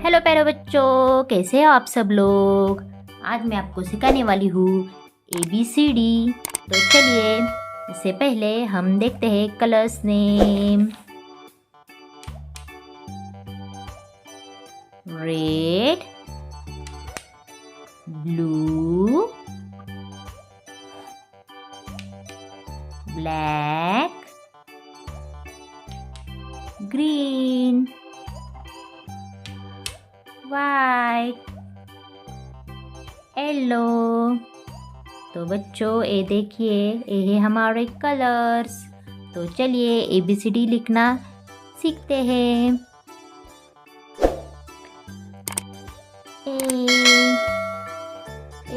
Hello प्यारे बच्चों, कैसे हो आप सब लोग। आज मैं आपको सिखाने वाली हूँ ABCD। तो चलिए, इससे पहले हम देखते हैं colours name. Red, blue, black, green, white, yellow. तो बच्चों, ये देखिए, ये है हमारे कलर्स। तो चलिए ABCD लिखना सीखते हैं।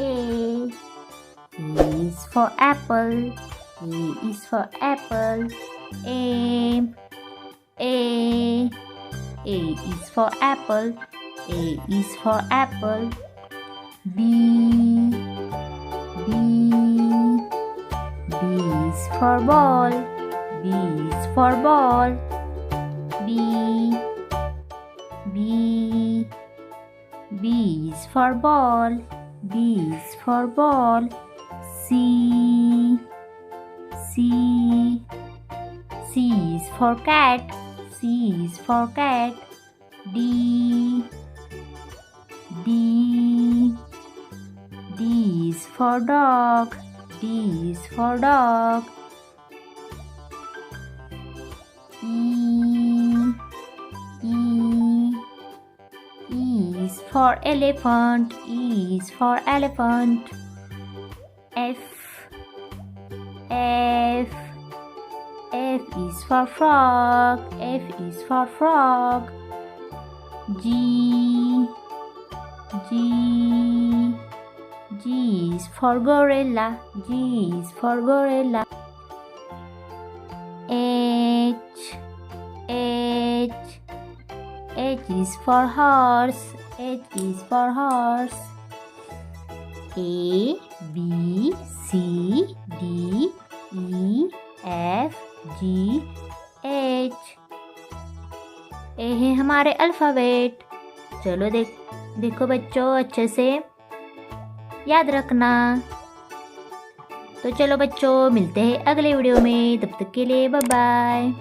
A is for apple. A is for apple. A is for apple. A is for apple. B is for ball. B is for ball. B is for ball. B is for ball. C is for cat. C is for cat. D is for dog. D is for dog. E is for elephant. E is for elephant. F is for frog. F is for frog. G is for gorilla. G is for gorilla. H is for horse. H is for horse. A B C D E F G H। ये है हमारे alphabet. चलो देखो बच्चों, अच्छे से याद रखना। तो चलो बच्चों, मिलते हैं अगले वीडियो में। तब तक के लिए बाय बाय।